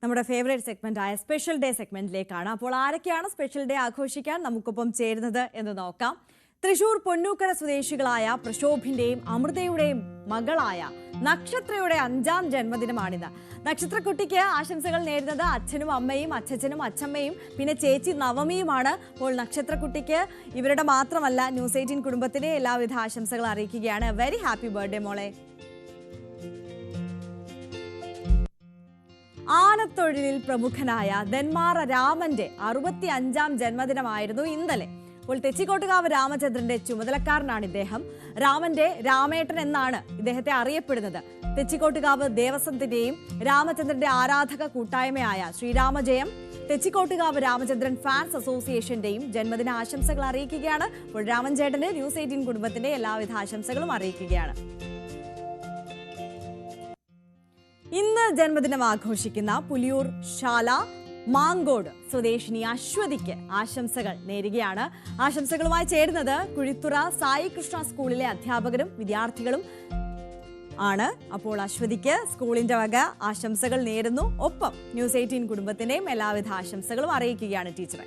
നമ്മുടെ favourite സെഗ്മെന്റായ special day സെഗ്മെന്റിലേക്കാണ്. അപ്പോൾ ആരൊക്കെയാണ് സ്പെഷ്യൽ ഡേ ആഘോഷിക്കാൻ നമുക്കൊപ്പം ചേരുന്നത് എന്ന് നോക്കാം. തൃശൂർ പൊന്നൂക്കര സ്വദേശികളായ പ്രശോഭിന്റെയും അമൃതയുടെയും മകളായ നക്ഷത്രയുടെ 5ാം ജന്മദിനമാണിത്. നക്ഷത്രക്കുട്ടിക്ക് ആശംസകൾ നേരുന്നത് അച്ഛനും അമ്മയും, അച്ഛനും അച്ഛമ്മയും, പിന്നെ ചേച്ചി നവമിയുമാണ്. അപ്പോൾ നക്ഷത്രക്കുട്ടിക്ക് ഇവരുടെ മാത്രമല്ല ന്യൂസ് 18 കുടുംബത്തിന് എല്ലാവിധ ആശംസകൾ അറിയിക്കുകയാണ്. വെരി ഹാപ്പി ബർത്ത്ഡേ മോളെ. ആനത്തൊഴിലിൽ പ്രമുഖനായ നെന്മാറ രാമന്റെ 65ാം ജന്മദിനമായിരുന്നു ഇന്നലെ. അപ്പോൾ തെച്ചിക്കോട്ടുകാവ് രാമചന്ദ്രന്റെ ചുമതലക്കാരനാണ് ഇദ്ദേഹം. രാമന്റെ രാമേട്ടൻ എന്നാണ് ഇദ്ദേഹത്തെ അറിയപ്പെടുന്നത്. തെച്ചിക്കോട്ടുകാവ് ദേവസ്വത്തിന്റെയും രാമചന്ദ്രന്റെ ആരാധക കൂട്ടായ്മയായ ശ്രീരാമജയം തെച്ചിക്കോട്ടുകാവ് രാമചന്ദ്രൻ ഫാൻസ് അസോസിയേഷന്റെയും ജന്മദിന ആശംസകൾ അറിയിക്കുകയാണ്. അപ്പോൾ രാമൻ ചേട്ടന് ന്യൂസ് 18 കുടുംബത്തിന്റെ എല്ലാവിധ ആശംസകളും അറിയിക്കുകയാണ്. ഇന്ന് ജന്മദിനം ആഘോഷിക്കുന്ന പുലിയൂർ ശാല മാങ്കോട് സ്വദേശിനി അശ്വതിക്ക് ആശംസകൾ നേരുകയാണ്. ആശംസകളുമായി ചേരുന്നത് കുഴിത്തുറ സായി കൃഷ്ണ സ്കൂളിലെ അധ്യാപകരും വിദ്യാർത്ഥികളും ആണ്. അപ്പോൾ അശ്വതിക്ക് സ്കൂളിന്റെ വക ആശംസകൾ നേരുന്നു. ഒപ്പം ന്യൂസ് 18 കുടുംബത്തിന്റെയും എല്ലാവിധ ആശംസകളും അറിയിക്കുകയാണ് ടീച്ചറെ.